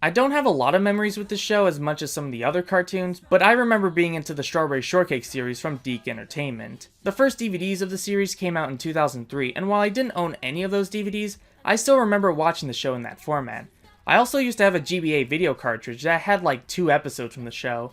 I don't have a lot of memories with this show as much as some of the other cartoons, but I remember being into the Strawberry Shortcake series from Deke Entertainment. The first DVDs of the series came out in 2003, and while I didn't own any of those DVDs, I still remember watching the show in that format. I also used to have a GBA video cartridge that had like 2 episodes from the show.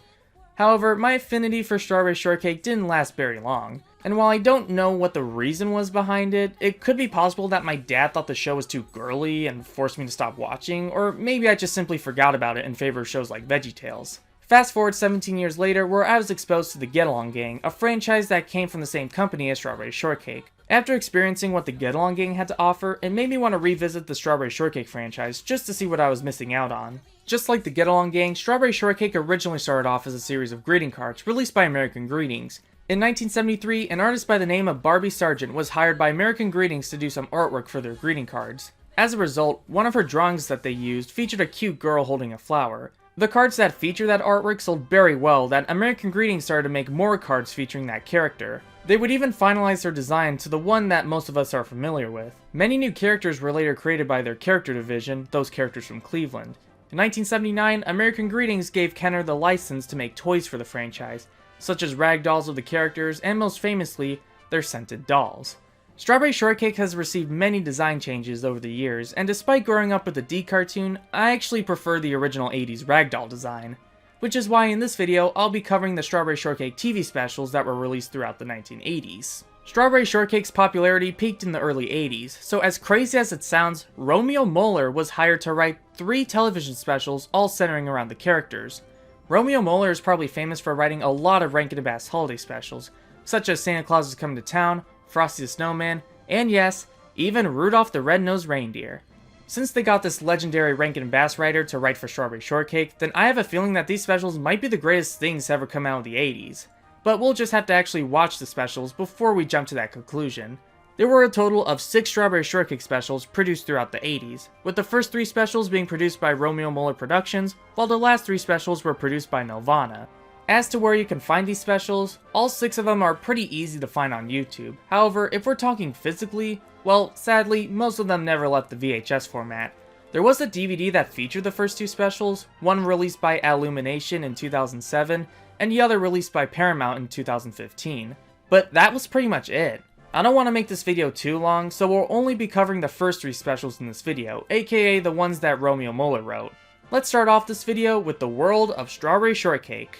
However, my affinity for Strawberry Shortcake didn't last very long, and while I don't know what the reason was behind it, it could be possible that my dad thought the show was too girly and forced me to stop watching, or maybe I just simply forgot about it in favor of shows like VeggieTales. Fast forward 17 years later, where I was exposed to the Get Along Gang, a franchise that came from the same company as Strawberry Shortcake. After experiencing what the Get Along Gang had to offer, it made me want to revisit the Strawberry Shortcake franchise just to see what I was missing out on. Just like the Get Along Gang, Strawberry Shortcake originally started off as a series of greeting cards released by American Greetings. In 1973, an artist by the name of Barbie Sargent was hired by American Greetings to do some artwork for their greeting cards. As a result, one of her drawings that they used featured a cute girl holding a flower. The cards that feature that artwork sold very well that American Greetings started to make more cards featuring that character. They would even finalize their design to the one that most of us are familiar with. Many new characters were later created by their character division, those characters from Cleveland. In 1979, American Greetings gave Kenner the license to make toys for the franchise, such as rag dolls of the characters and most famously, their scented dolls. Strawberry Shortcake has received many design changes over the years, and despite growing up with the D cartoon, I actually prefer the original 80s ragdoll design. Which is why in this video, I'll be covering the Strawberry Shortcake TV specials that were released throughout the 1980s. Strawberry Shortcake's popularity peaked in the early 80s, so as crazy as it sounds, Romeo Muller was hired to write 3 television specials all centering around the characters. Romeo Muller is probably famous for writing a lot of Rankin& Bass holiday specials, such as Santa Claus is Coming to Town, Frosty the Snowman, and yes, even Rudolph the Red-Nosed Reindeer. Since they got this legendary Rankin& Bass writer to write for Strawberry Shortcake, then I have a feeling that these specials might be the greatest things to ever come out of the 80s. But we'll just have to actually watch the specials before we jump to that conclusion. There were a total of 6 Strawberry Shortcake specials produced throughout the 80s, with the first 3 specials being produced by Romeo Muller Productions, while the last 3 specials were produced by Nelvana. As to where you can find these specials, all 6 of them are pretty easy to find on YouTube. However, if we're talking physically, well, sadly, most of them never left the VHS format. There was a DVD that featured the first 2 specials, one released by Illumination in 2007, and the other released by Paramount in 2015. But that was pretty much it. I don't want to make this video too long, so we'll only be covering the first 3 specials in this video, aka the ones that Romeo Muller wrote. Let's start off this video with the world of Strawberry Shortcake.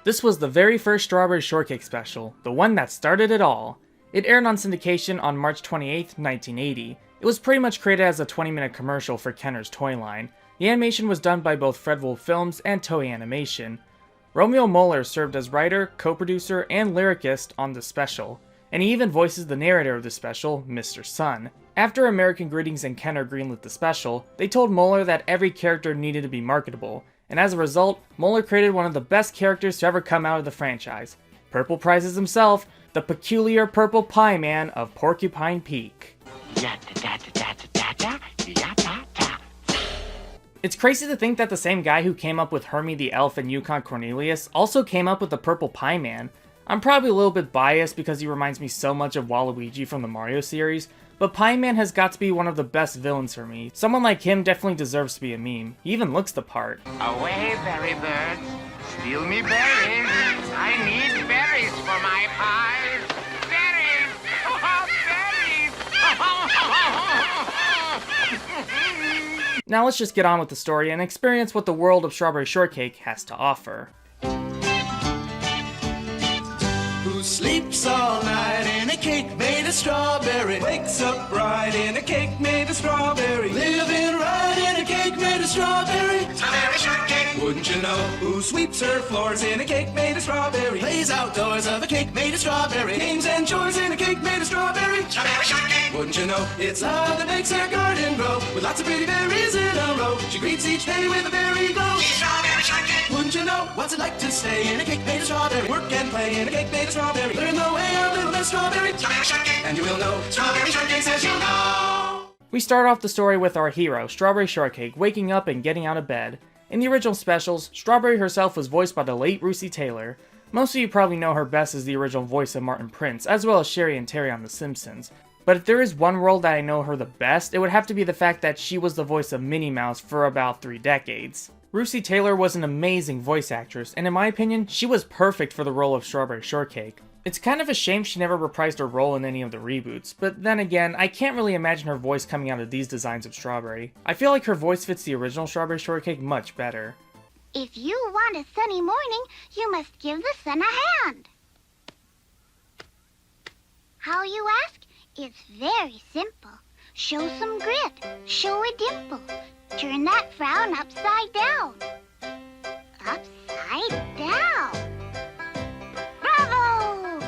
This was the very first Strawberry Shortcake special, the one that started it all. It aired on syndication on March 28, 1980. It was pretty much created as a 20-minute commercial for Kenner's toy line. The animation was done by both Fredwold Films and Toei Animation. Romeo Muller served as writer, co-producer, and lyricist on the special, and he even voices the narrator of the special, Mr. Sun. After American Greetings and Kenner greenlit the special, they told Muller that every character needed to be marketable, and as a result, Muller created one of the best characters to ever come out of the franchise. Purple prizes himself, the peculiar Purple Pieman of Porcupine Peak. It's crazy to think that the same guy who came up with Hermie the Elf and Yukon Cornelius also came up with the Purple Pieman. I'm probably a little bit biased because he reminds me so much of Waluigi from the Mario series, but Pieman has got to be one of the best villains for me. Someone like him definitely deserves to be a meme. He even looks the part. Away, berry birds, steal me berries. I need berries for my pies. Berries! Oh, berries! Now let's just get on with the story and experience what the world of Strawberry Shortcake has to offer. Who sleeps all night in a cake made of strawberry? Wakes up bright in a cake made of strawberry. Living right in a cake made of strawberry. Strawberry shortcake. Wouldn't you know? Who sweeps her floors in a cake made of strawberry? Plays outdoors of a cake made of strawberry. Games and chores in a cake made of strawberry. Strawberry shortcake. Wouldn't you know? It's love that makes her garden grow with lots of pretty berries in a row. She greets each day with a berry glow. She's strawberry shortcake. Wouldn't you know? What's it like to stay in a cake made of strawberry? Work and play in a cake made of strawberry. Learn the way of little Miss Strawberry. Strawberry shortcake. And you will know. Strawberry shortcake says you'll know. We start off the story with our hero, Strawberry Shortcake, waking up and getting out of bed. In the original specials, Strawberry herself was voiced by the late Russi Taylor. Most of you probably know her best as the original voice of Martin Prince, as well as Sherry and Terry on The Simpsons. But if there is one role that I know her the best, it would have to be the fact that she was the voice of Minnie Mouse for about 3 decades. Russi Taylor was an amazing voice actress, and in my opinion, she was perfect for the role of Strawberry Shortcake. It's kind of a shame she never reprised her role in any of the reboots, but then again, I can't really imagine her voice coming out of these designs of Strawberry. I feel like her voice fits the original Strawberry Shortcake much better. If you want a sunny morning, you must give the sun a hand. How, you ask? It's very simple. Show some grit, show a dimple. Turn that frown upside down. Upside down. Bravo!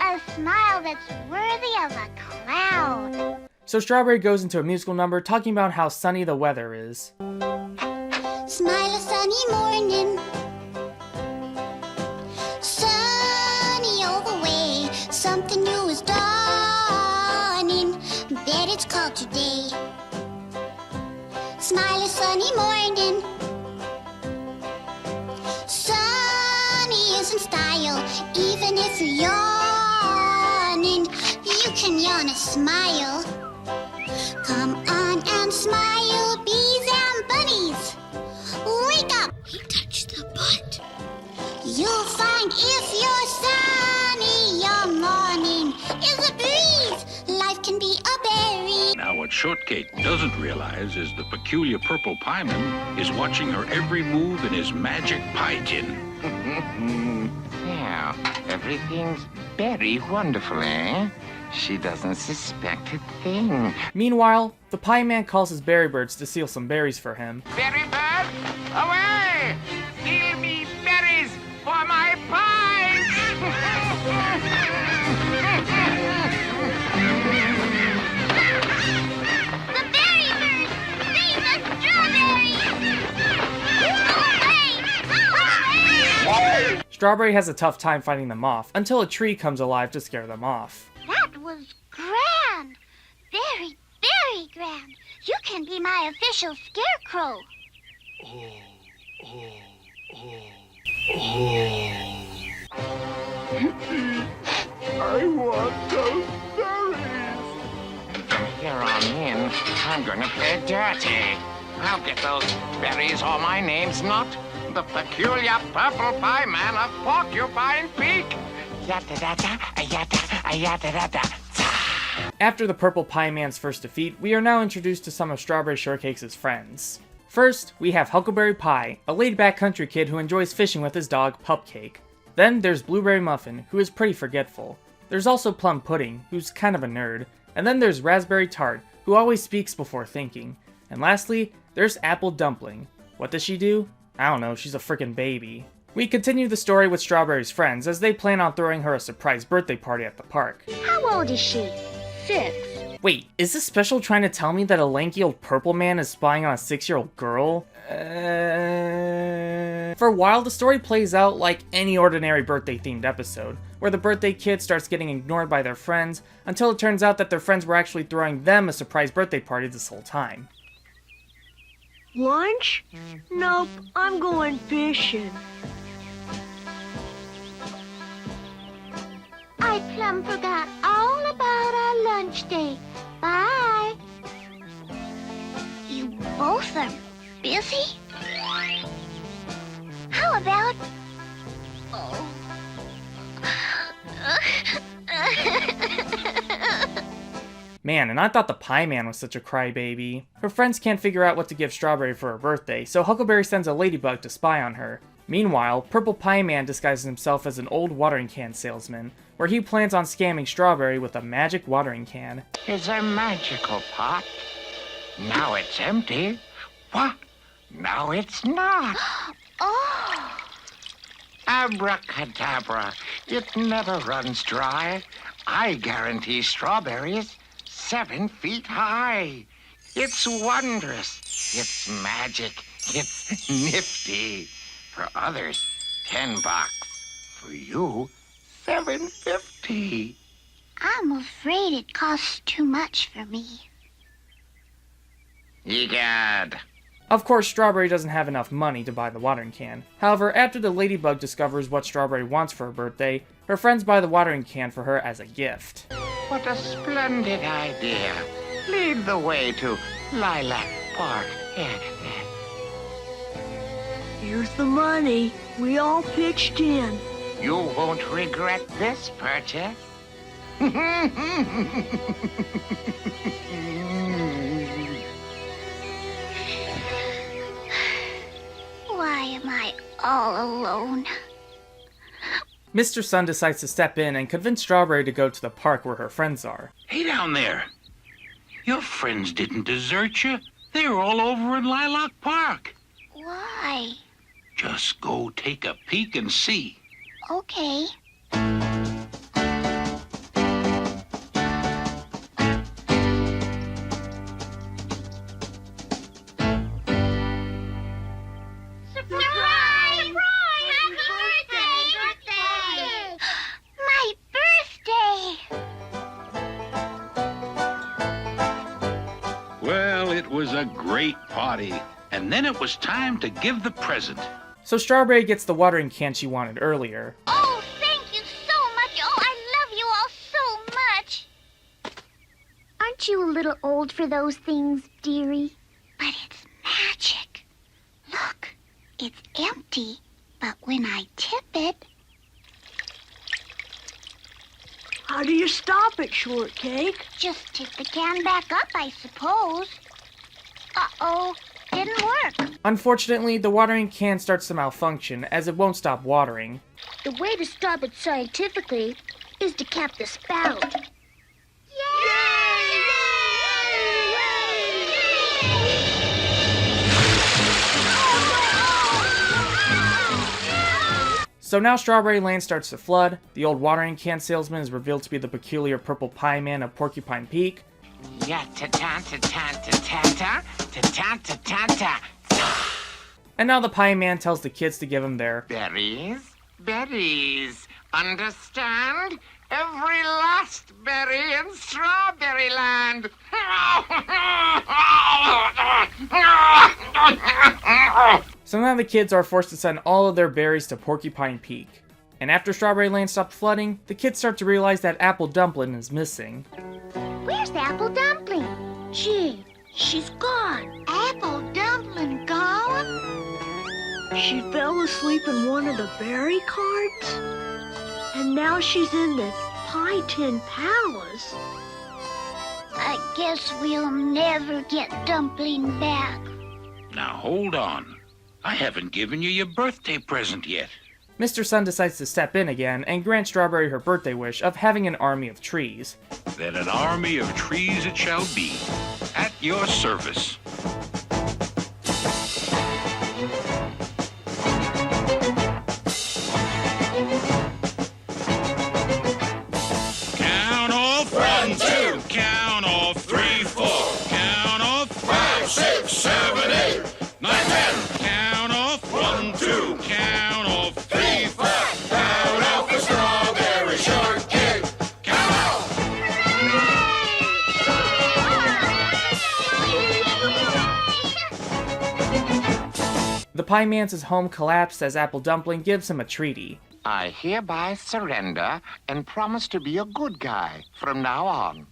A smile that's worthy of a clown. So Strawberry goes into a musical number talking about how sunny the weather is. Smile a sunny morning. Sunny all the way. Something new is dawning. Bet it's called today. Smile a sunny morning. Sunny is in style. Even if you're yawning, you can yawn a smile. Come on and smile, bees and bunnies. Wake up! He touched the butt. You'll find if you're sunny, your morning is a breeze. Life can be a berry. Now, what Shortcake doesn't realize is the peculiar purple Pieman is watching her every move in his magic pie tin. Now, everything's very wonderful, eh? She doesn't suspect a thing. Meanwhile, the Pie Man calls his berry birds to steal some berries for him. Berry bird, away! Steal me berries for my pies! The berry bird! Save the strawberries! Away! Strawberry has a tough time fighting them off, until a tree comes alive to scare them off. That was grand! Very, very grand! You can be my official scarecrow. I want those berries. From here on in, I'm gonna play dirty. I'll get those berries or my name's not the peculiar purple pie man of Porcupine Peak. Yada-da-da, yada, yada-da-da. After the Purple Pie Man's first defeat, we are now introduced to some of Strawberry Shortcake's friends. First, we have Huckleberry Pie, a laid-back country kid who enjoys fishing with his dog, Pupcake. Then there's Blueberry Muffin, who is pretty forgetful. There's also Plum Pudding, who's kind of a nerd. And then there's Raspberry Tart, who always speaks before thinking. And lastly, there's Apple Dumpling. What does she do? I don't know, she's a frickin' baby. We continue the story with Strawberry's friends as they plan on throwing her a surprise birthday party at the park. How old is she? 6. Wait, is this special trying to tell me that a lanky old purple man is spying on a 6-year-old girl? For a while, the story plays out like any ordinary birthday-themed episode, where the birthday kid starts getting ignored by their friends, until it turns out that their friends were actually throwing them a surprise birthday party this whole time. Lunch? Nope, I'm going fishing. I plumb forgot all about our lunch date. Bye. You both are busy? How about... Oh. Man, and I thought the Pie Man was such a crybaby. Her friends can't figure out what to give Strawberry for her birthday, so Huckleberry sends a ladybug to spy on her. Meanwhile, Purple Pie Man disguises himself as an old watering can salesman, where he plans on scamming Strawberry with a magic watering can. It's a magical pot. Now it's empty. What? Now it's not. Oh. Abracadabra. It never runs dry. I guarantee strawberries 7 feet high. It's wondrous. It's magic. It's nifty. For others, $10. For you, $7.50. I'm afraid it costs too much for me. Egad. Of course, Strawberry doesn't have enough money to buy the watering can. However, after the ladybug discovers what Strawberry wants for her birthday, her friends buy the watering can for her as a gift. What a splendid idea. Lead the way to Lilac Park. Here's the money. We all pitched in. You won't regret this purchase. Why am I all alone? Mr. Sun decides to step in and convince Strawberry to go to the park where her friends are. Hey, down there. Your friends didn't desert you. They were all over in Lilac Park. Why? Just go take a peek and see. Okay. Surprise! Happy birthday! My birthday! Well, it was a great party. And then it was time to give the present. So Strawberry gets the watering can she wanted earlier. Oh, thank you so much. Oh, I love you all so much. Aren't you a little old for those things, dearie? But it's magic. Look, it's empty, but when I tip it... How do you stop it, Shortcake? Just tip the can back up, I suppose. Uh-oh, didn't work. Unfortunately, the watering can starts to malfunction as it won't stop watering. The way to stop it scientifically is to cap the spout. So now Strawberry Land starts to flood, the old watering can salesman is revealed to be the peculiar purple pie man of Porcupine Peak, and now the pie man tells the kids to give him their Berries, berries. Understand? Every last berry in Strawberry Land. So now the kids are forced to send all of their berries to Porcupine Peak. And after Strawberry Land stopped flooding, the kids start to realize that Apple Dumpling is missing. Where's the Apple Dumpling? Gee, she's gone. Apple Dumpling gone? She fell asleep in one of the berry carts? And now she's in the Pie Tin Palace. I guess we'll never get Dumpling back. Now hold on. I haven't given you your birthday present yet. Mr. Sun decides to step in again and grant Strawberry her birthday wish of having an army of trees. Then an army of trees it shall be, at your service. Count off 1, 2, count off 3, 4, count off 5, 6, 7, 8, 9, 10, count off 1, 2, count off 3, 4, count off the Strawberry Shortcake, count off. The Pie Man's home collapsed as Apple Dumpling gives him a treaty. I hereby surrender and promise to be a good guy from now on.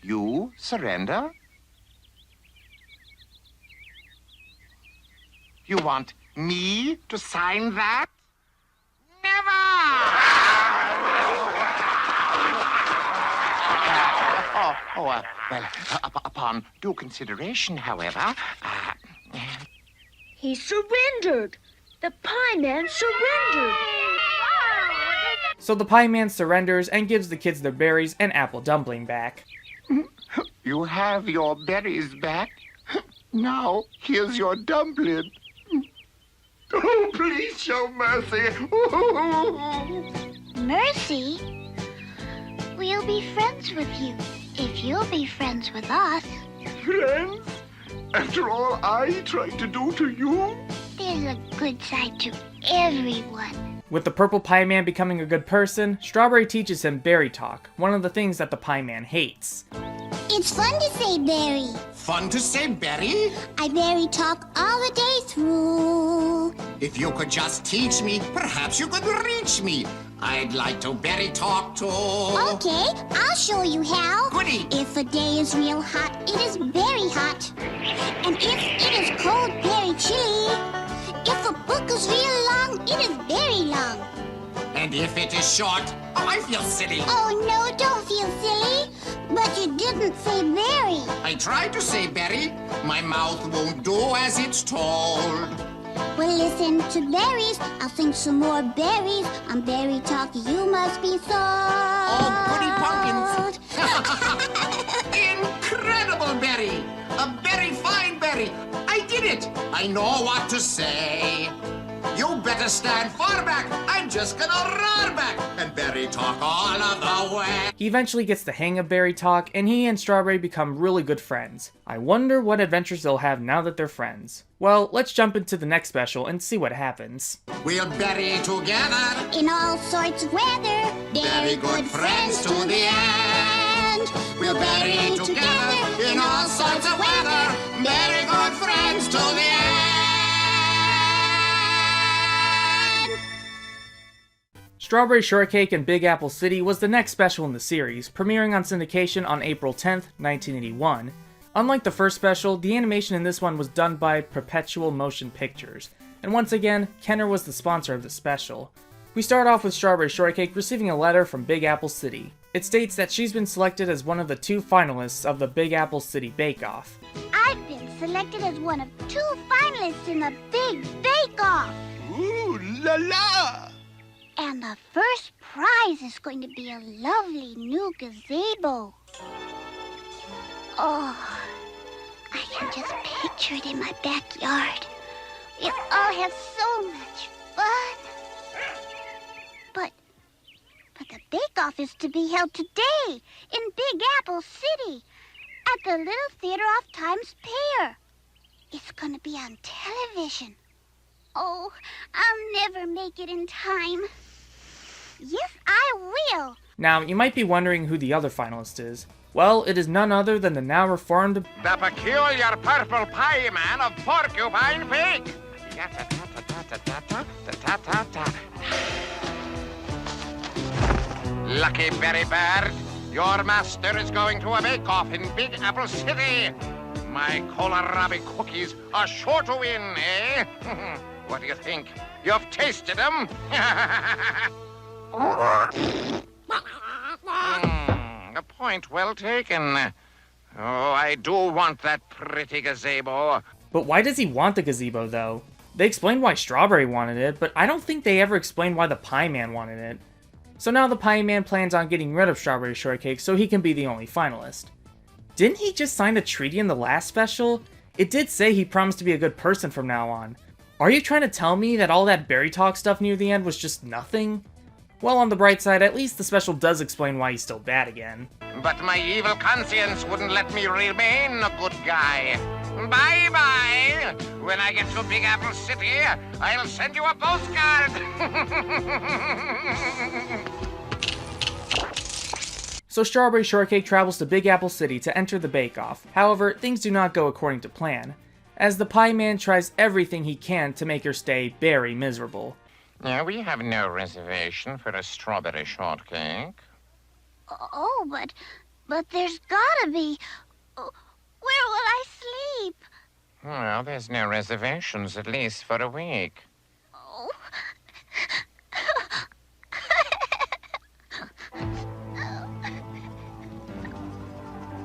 You surrender? You want me to sign that? Never! Upon due consideration, however, He surrendered. The Pie Man surrendered. So the Pie Man surrenders and gives the kids their berries and Apple Dumpling back. you have your berries back. Now, here's your dumpling. Oh, please show mercy. Mercy? We'll be friends with you if you'll be friends with us. Friends? After all I tried to do to you? There's a good side to everyone. With the Purple Pie Man becoming a good person, Strawberry teaches him berry talk, one of the things that the Pie Man hates. It's fun to say berry. Fun to say berry? I berry talk all the day through. If you could just teach me, perhaps you could reach me. I'd like to berry talk to... Okay, I'll show you how. Goody. If a day is real hot, it is very hot. And if it is cold, very chilly. If a book is real long, it is very long. And if it is short, oh, I feel silly. Oh no, don't feel silly. But you didn't say berry. I tried to say berry. My mouth won't do as it's told. Well, listen to berries. I'll sing some more berries. On berry talk, you must be sold. Oh, goody pumpkins. Incredible berry. A very fine berry. I did it. I know what to say. You better stand far back. I'm just gonna roar back and berry talk all of the way. He eventually gets the hang of berry talk, and he and Strawberry become really good friends. I wonder what adventures they'll have now that they're friends. Well, let's jump into the next special and see what happens. We'll berry together. In all sorts of weather. Very good friends to the end. We'll berry together in all sorts of weather. Very good friends to the end. Strawberry Shortcake in Big Apple City was the next special in the series, premiering on syndication on April 10th, 1981. Unlike the first special, the animation in this one was done by Perpetual Motion Pictures, and once again, Kenner was the sponsor of the special. We start off with Strawberry Shortcake receiving a letter from Big Apple City. It states that she's been selected as one of the 2 finalists of the Big Apple City Bake Off. I've been selected as one of 2 finalists in the Big Bake Off. Ooh la la! And the first prize is going to be a lovely new gazebo. Oh, I can just picture it in my backyard. We'll all have so much fun. But the bake-off is to be held today in Big Apple City at the Little Theater off Times Pier. It's going to be on television. Oh, I'll never make it in time. Yes, I will. Now, you might be wondering who the other finalist is. Well, it is none other than the now reformed... The peculiar purple pieman of Porcupine Peak. Lucky berry bird, your master is going to a bake-off in Big Apple City. My kohlrabi cookies are sure to win, eh? What do you think? You've tasted them? A point well taken. Oh, I do want that pretty gazebo. But why does he want the gazebo, though? They explained why Strawberry wanted it, but I don't think they ever explained why the Pie Man wanted it. So now the Pie Man plans on getting rid of Strawberry Shortcake so he can be the only finalist. Didn't he just sign a treaty in the last special? It did say he promised to be a good person from now on. Are you trying to tell me that all that berry talk stuff near the end was just nothing? Well, on the bright side, at least the special does explain why he's still bad again. But my evil conscience wouldn't let me remain a good guy. Bye-bye. When I get to Big Apple City, I'll send you a postcard. So Strawberry Shortcake travels to Big Apple City to enter the bake-off. However, things do not go according to plan, as the Pie Man tries everything he can to make her stay very miserable. We have no reservation for a strawberry shortcake. Oh, but there's gotta be. Where will I sleep? Well, there's no reservations, at least for a week. Oh.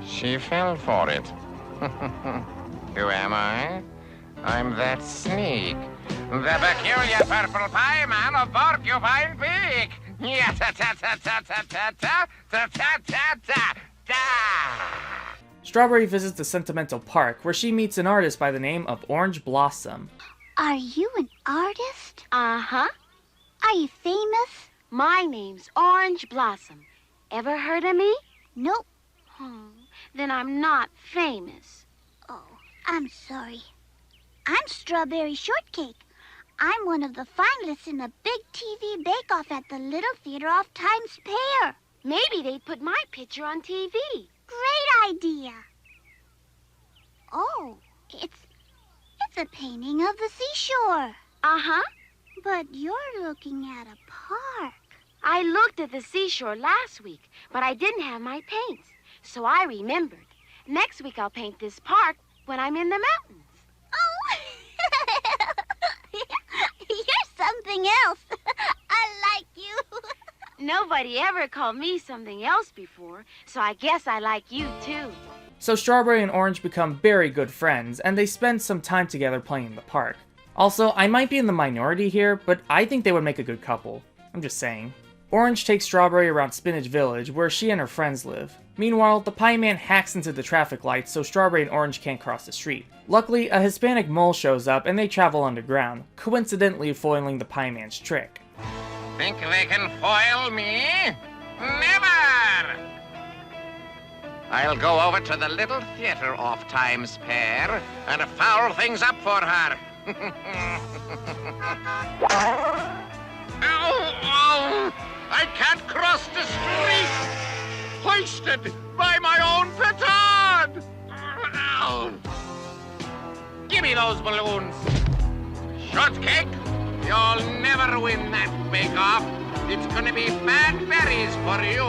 She fell for it. Who am I? I'm that sneak. The peculiar purple pie man of Porcupine Peak. Yeah, ta ta ta ta ta ta ta ta ta ta ta ta. Strawberry visits the Sentimental Park, where she meets an artist by the name of Orange Blossom. Are you an artist? Uh-huh. Are you famous? My name's Orange Blossom. Ever heard of me? Nope. Then I'm not famous. Oh, I'm sorry. I'm Strawberry Shortcake. I'm one of the finalists in the big TV bake-off at the Little Theater off Times Pier. Maybe they'd put my picture on TV. Great idea. Oh, it's a painting of the seashore. Uh-huh. But you're looking at a park. I looked at the seashore last week, but I didn't have my paints, so I remembered. Next week I'll paint this park when I'm in the mountains. Oh! You're something else. I like you. Nobody ever called me something else before, so I guess I like you too. So Strawberry and Orange become very good friends, and they spend some time together playing in the park. Also, I might be in the minority here, but I think they would make a good couple. I'm just saying. Orange takes Strawberry around Spinach Village, where she and her friends live. Meanwhile, the Pieman hacks into the traffic lights so Strawberry and Orange can't cross the street. Luckily, a Hispanic mole shows up and they travel underground, coincidentally foiling the Pieman's trick. Think they can foil me? Never! I'll go over to the little theater off Times Square and foul things up for her. Ow, ow. I can't cross the street! Hoisted by my own petard! Ow. Give me those balloons. Shortcake, you'll never win that bake-off. It's gonna be bad berries for you.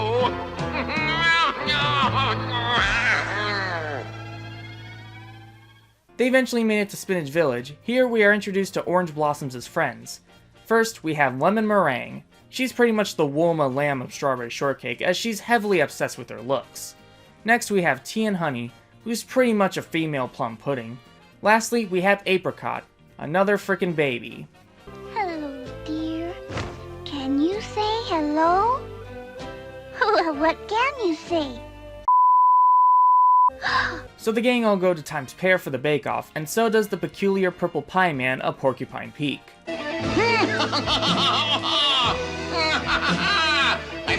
They eventually made it to Spinach Village. Here we are introduced to Orange Blossoms as friends. First, we have Lemon Meringue. She's pretty much the Wilma Lamb of Strawberry Shortcake, as she's heavily obsessed with her looks. Next we have Tea and Honey, who's pretty much a female plum pudding. Lastly, we have Apricot, another frickin' baby. Hello, dear. Can you say hello? Well, what can you say? So the gang all go to Times Square for the bake-off, and so does the peculiar purple pie man of Porcupine Peak. I'm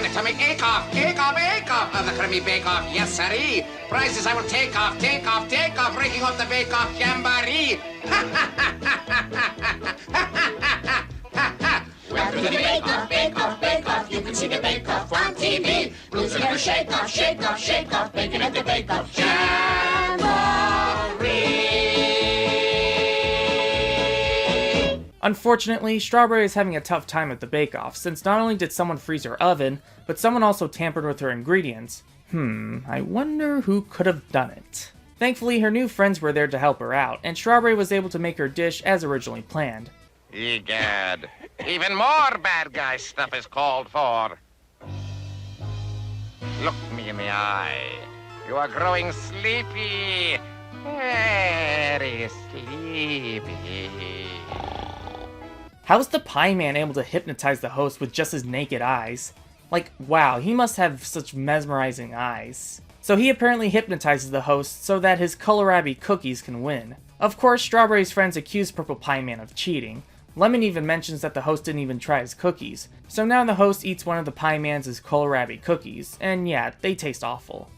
the atomic bake-off of the creamy bake-off, yes sirree. Prizes I will take off, breaking up the bake-off jamboree. Welcome to the bake-off, you can see the bake-off on TV. Rules will never shake off, baking at the bake-off jamboree. Unfortunately, Strawberry is having a tough time at the bake-off, since not only did someone freeze her oven, but someone also tampered with her ingredients. I wonder who could have done it. Thankfully, her new friends were there to help her out, and Strawberry was able to make her dish as originally planned. Egad, even more bad guy stuff is called for. Look me in the eye. You are growing sleepy. Very sleepy. How is the Pie Man able to hypnotize the host with just his naked eyes? Like, wow, he must have such mesmerizing eyes. So he apparently hypnotizes the host so that his kohlrabi cookies can win. Of course, Strawberry's friends accuse Purple Pie Man of cheating. Lemon even mentions that the host didn't even try his cookies. So now the host eats one of the Pie Man's kohlrabi cookies, and yeah, they taste awful.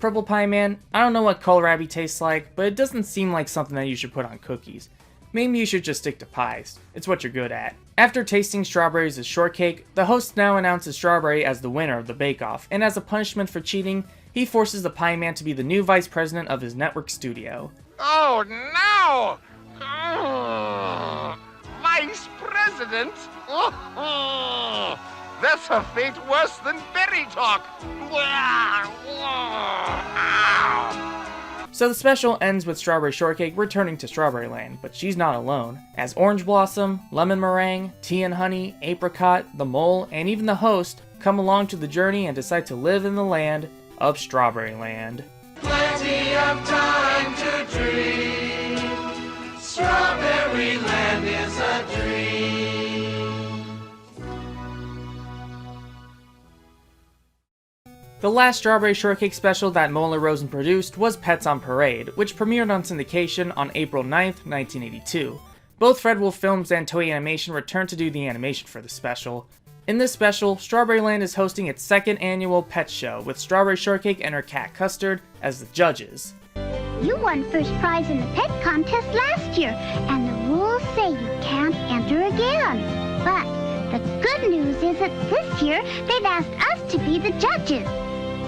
Purple Pie Man, I don't know what kohlrabi tastes like, but it doesn't seem like something that you should put on cookies. Maybe you should just stick to pies. It's what you're good at. After tasting Strawberry's shortcake, the host now announces Strawberry as the winner of the bake-off, and as a punishment for cheating, he forces the Pie Man to be the new vice president of his network studio. Oh no! Vice President? That's a fate worse than berry talk. So the special ends with Strawberry Shortcake returning to Strawberry Land, but she's not alone, as Orange Blossom, Lemon Meringue, Tea and Honey, Apricot, the Mole, and even the host come along to the journey and decide to live in the land of Strawberry Land. Plenty of time to dream. Strawberry Land is a dream. The last Strawberry Shortcake special that Muller Rosen produced was Pets on Parade, which premiered on syndication on April 9th, 1982. Both Fred Wolf Films and Toei Animation returned to do the animation for the special. In this special, Strawberry Land is hosting its second annual pet show, with Strawberry Shortcake and her cat Custard as the judges. You won first prize in the pet contest last year, and the rules say you can't enter again. But the good news is that this year they've asked us to be the judges.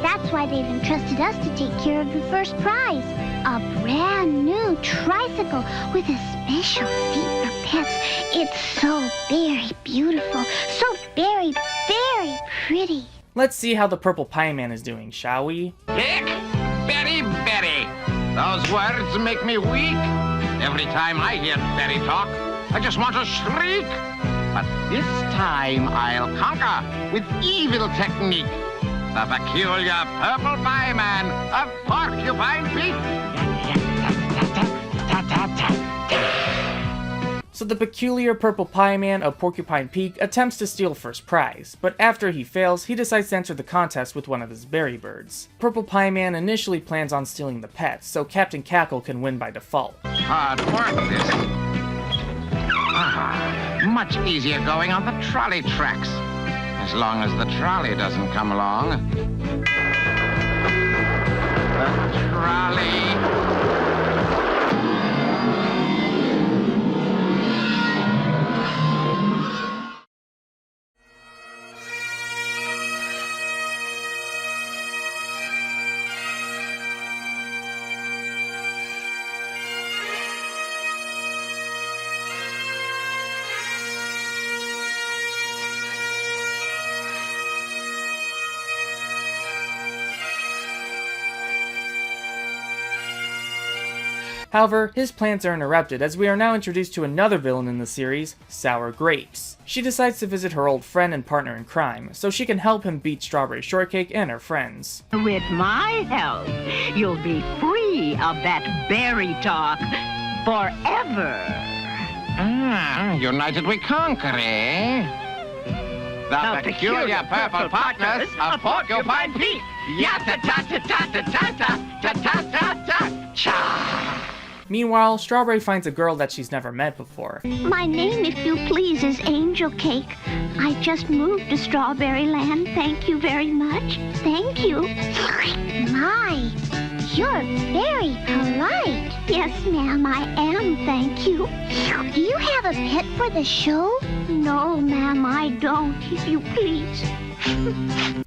That's why they've entrusted us to take care of the first prize, a brand new tricycle with a special seat for pets. pets. It's so very beautiful, so very, very pretty. Let's see how the Purple Pieman is doing, shall we? Hick! Betty, Betty! Those words make me weak. Every time I hear Betty talk, I just want to shriek. But this time I'll conquer with evil technique. The peculiar Purple Pieman of Porcupine Peak. So the peculiar Purple Pieman of Porcupine Peak attempts to steal first prize, but after he fails, he decides to enter the contest with one of his berry birds. Purple Pieman initially plans on stealing the pets, so Captain Cackle can win by default. Hard work, this. Much easier going on the trolley tracks. As long as the trolley doesn't come along. The trolley. However, his plans are interrupted as we are now introduced to another villain in the series, Sour Grapes. She decides to visit her old friend and partner in crime, so she can help him beat Strawberry Shortcake and her friends. With my help, you'll be free of that berry talk forever. United we conquer, eh? The peculiar purple partners of Porcupine Peak. Yatta-ta-ta-ta-ta-ta-ta-ta-ta-ta-cha. Meanwhile, Strawberry finds a girl that she's never met before. My name, if you please, is Angel Cake. I just moved to Strawberry Land. Thank you very much. Thank you. My, you're very polite. Yes, ma'am, I am, thank you. Do you have a pet for the show? No, ma'am, I don't, if you please.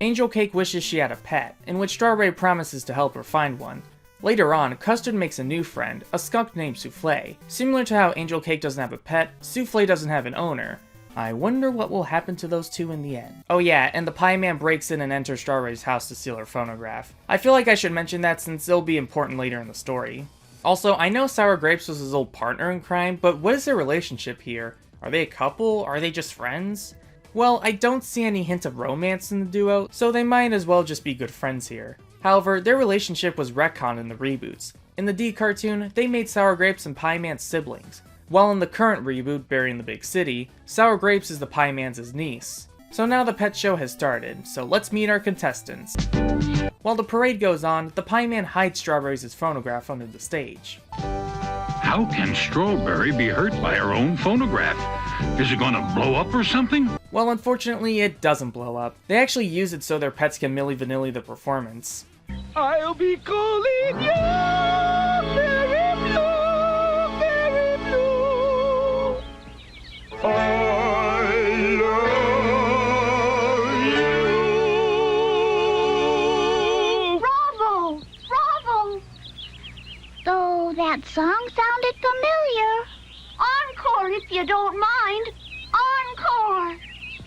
Angel Cake wishes she had a pet, in which Strawberry promises to help her find one. Later on, Custard makes a new friend, a skunk named Souffle. Similar to how Angel Cake doesn't have a pet, Souffle doesn't have an owner. I wonder what will happen to those two in the end. Oh yeah, and the Pieman breaks in and enters Strawberry's house to steal her phonograph. I feel like I should mention that since it'll be important later in the story. Also, I know Sour Grapes was his old partner in crime, but what is their relationship here? Are they a couple? Are they just friends? Well, I don't see any hint of romance in the duo, so they might as well just be good friends here. However, their relationship was retconned in the reboots. In the D cartoon, they made Sour Grapes and Pieman's siblings, while in the current reboot, Berry in the Big City, Sour Grapes is the Pieman's niece. So now the pet show has started, so let's meet our contestants. While the parade goes on, the Pieman hides Strawberry's phonograph under the stage. How can Strawberry be hurt by her own phonograph? Is it gonna blow up or something? Well, unfortunately, it doesn't blow up. They actually use it so their pets can Milli Vanilli the performance. I'll be calling you very blue, very blue. I love you. Bravo! Bravo! Though that song sounded familiar. Encore, if you don't mind. Encore!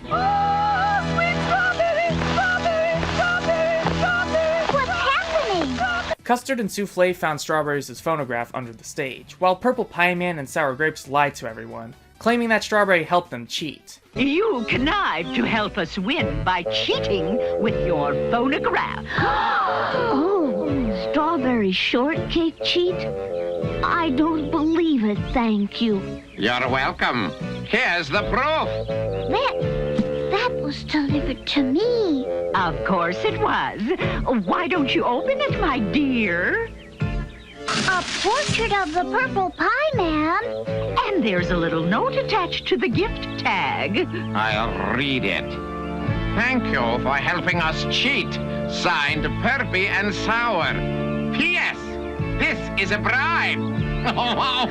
Oh, sweet strawberry, strawberry, strawberry, strawberry. What's happening? Custard and Souffle found Strawberry's phonograph under the stage, while Purple Pieman and Sour Grapes lied to everyone, claiming that Strawberry helped them cheat. You connived to help us win by cheating with your phonograph. Oh, Strawberry Shortcake cheat? I don't believe it, thank you. You're welcome. Here's the proof. That was delivered to me. Of course it was. Why don't you open it, my dear? A portrait of the Purple Pieman. And there's a little note attached to the gift tag. I'll read it. Thank you for helping us cheat. Signed, Perpy and Sour. P.S. This is a bribe. Oh,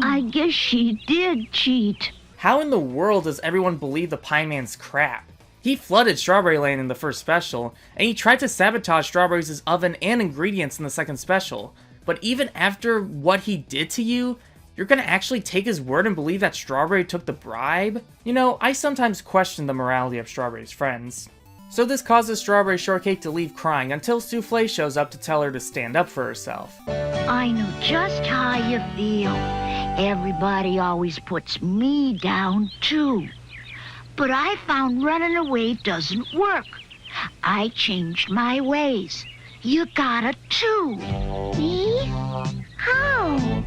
I guess she did cheat. How in the world does everyone believe the Pieman's crap? He flooded Strawberry Land in the first special, and he tried to sabotage Strawberry's oven and ingredients in the second special. But even after what he did to you, You're gonna actually take his word and believe that Strawberry took the bribe? You know, I sometimes question the morality of Strawberry's friends. So this causes Strawberry Shortcake to leave crying until Souffle shows up to tell her to stand up for herself. I know just how you feel. Everybody always puts me down, too. But I found running away doesn't work. I changed my ways. You gotta, too. Me? How?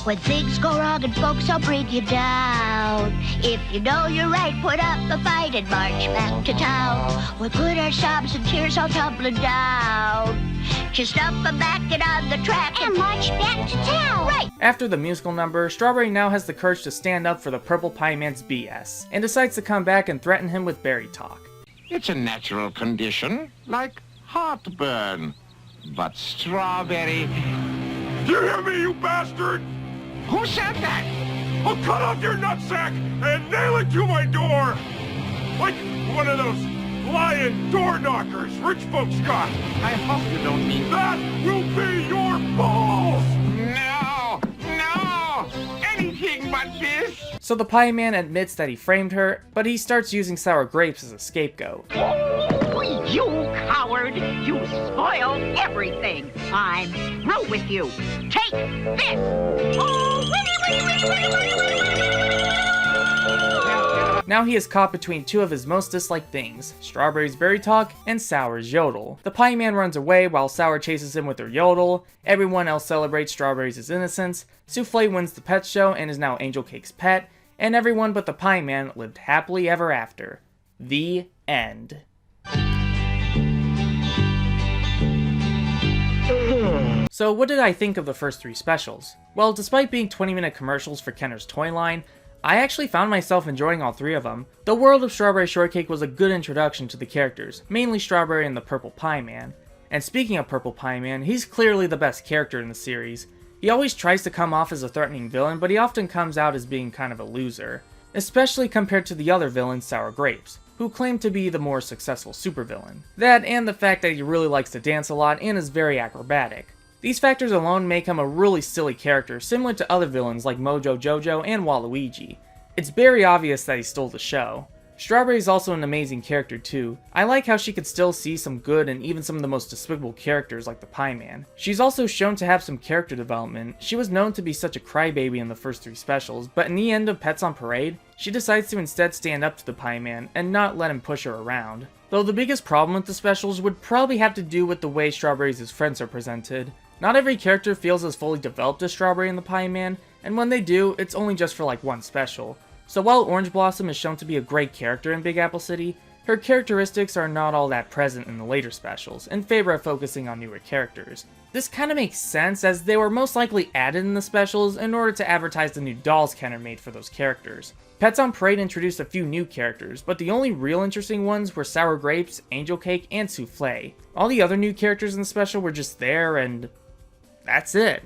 When things go wrong and folks will bring you down. If you know you're right, put up a fight and march back to town. When put our sobs and tears all tumbling down. Just up and back and on the track And march back to town. Right. After the musical number, Strawberry now has the courage to stand up for the Purple Pieman's BS, and decides to come back and threaten him with berry talk. It's a natural condition, like heartburn. But Strawberry... Do you hear me, you bastard? Who said that? I'll cut off your nutsack and nail it to my door! Like one of those lion door knockers rich folks got. I hope you don't mean... That will be your balls! No! No! Anything but this! So the Pie Man admits that he framed her, but he starts using sour grapes as a scapegoat. You coward! You spoiled everything! I'm through with you! Take this! Oh, Now he is caught between two of his most disliked things, Strawberry's berry talk and Sour's yodel. The Pie Man runs away while Sour chases him with her yodel, everyone else celebrates Strawberry's innocence, Souffle wins the pet show and is now Angel Cake's pet, and everyone but the Pie Man lived happily ever after. The end. So what did I think of the first three specials? Well, despite being 20-minute commercials for Kenner's toy line, I actually found myself enjoying all three of them. The world of Strawberry Shortcake was a good introduction to the characters, mainly Strawberry and the Purple Pie Man. And speaking of Purple Pie Man, he's clearly the best character in the series. He always tries to come off as a threatening villain, but he often comes out as being kind of a loser. Especially compared to the other villain, Sour Grapes, who claim to be the more successful supervillain. That and the fact that he really likes to dance a lot and is very acrobatic. These factors alone make him a really silly character, similar to other villains like Mojo Jojo and Waluigi. It's very obvious that he stole the show. Strawberry is also an amazing character too. I like how she could still see some good in even some of the most despicable characters like the Pie Man. She's also shown to have some character development. She was known to be such a crybaby in the first three specials, but in the end of Pets on Parade, she decides to instead stand up to the Pie Man and not let him push her around. Though the biggest problem with the specials would probably have to do with the way Strawberry's friends are presented. Not every character feels as fully developed as Strawberry and the Pie Man, and when they do, it's only just for like one special. So while Orange Blossom is shown to be a great character in Big Apple City, her characteristics are not all that present in the later specials, in favor of focusing on newer characters. This kinda makes sense, as they were most likely added in the specials in order to advertise the new dolls Kenner made for those characters. Pets on Parade introduced a few new characters, but the only real interesting ones were Sour Grapes, Angel Cake, and Souffle. All the other new characters in the special were just there, and that's it.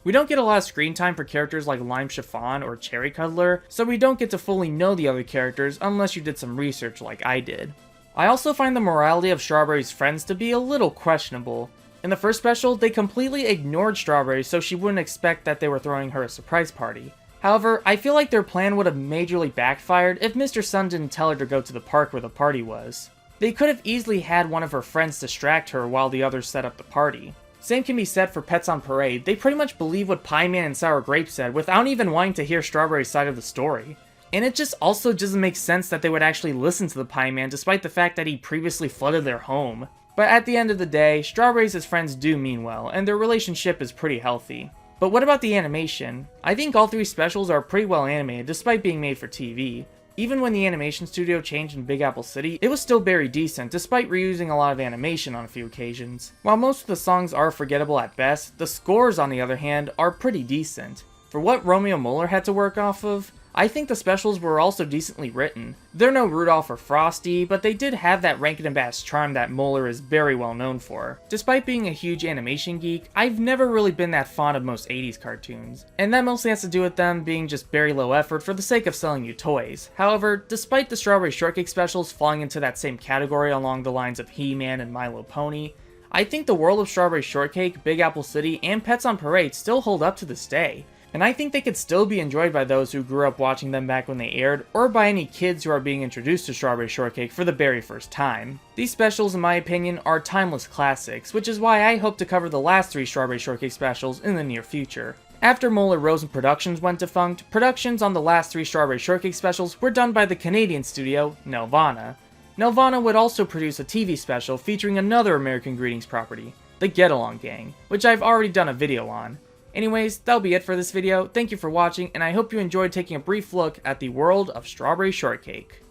We don't get a lot of screen time for characters like Lime Chiffon or Cherry Cuddler, so we don't get to fully know the other characters unless you did some research like I did. I also find the morality of Strawberry's friends to be a little questionable. In the first special, they completely ignored Strawberry so she wouldn't expect that they were throwing her a surprise party. However, I feel like their plan would have majorly backfired if Mr. Sun didn't tell her to go to the park where the party was. They could have easily had one of her friends distract her while the others set up the party. Same can be said for Pets on Parade. They pretty much believe what Pie Man and Sour Grape said without even wanting to hear Strawberry's side of the story. And it just also doesn't make sense that they would actually listen to the Pie Man despite the fact that he previously flooded their home. But at the end of the day, Strawberry's friends do mean well, and their relationship is pretty healthy. But what about the animation? I think all three specials are pretty well animated despite being made for TV. Even when the animation studio changed in Big Apple City, it was still very decent despite reusing a lot of animation on a few occasions. While most of the songs are forgettable at best, the scores on the other hand are pretty decent. For what Romeo Muller had to work off of, I think the specials were also decently written. They're no Rudolph or Frosty, but they did have that Rankin and Bass charm that Muller is very well known for. Despite being a huge animation geek, I've never really been that fond of most 80s cartoons, and that mostly has to do with them being just very low effort for the sake of selling you toys. However, despite the Strawberry Shortcake specials falling into that same category along the lines of He-Man and My Little Pony, I think the world of Strawberry Shortcake, Big Apple City, and Pets on Parade still hold up to this day. And I think they could still be enjoyed by those who grew up watching them back when they aired, or by any kids who are being introduced to Strawberry Shortcake for the very first time. These specials, in my opinion, are timeless classics, which is why I hope to cover the last 3 Strawberry Shortcake specials in the near future. After Muller Rosen Productions went defunct, productions on the last 3 Strawberry Shortcake specials were done by the Canadian studio, Nelvana. Nelvana would also produce a TV special featuring another American Greetings property, the Get Along Gang, which I've already done a video on. Anyways, that'll be it for this video. Thank you for watching, and I hope you enjoyed taking a brief look at the world of Strawberry Shortcake.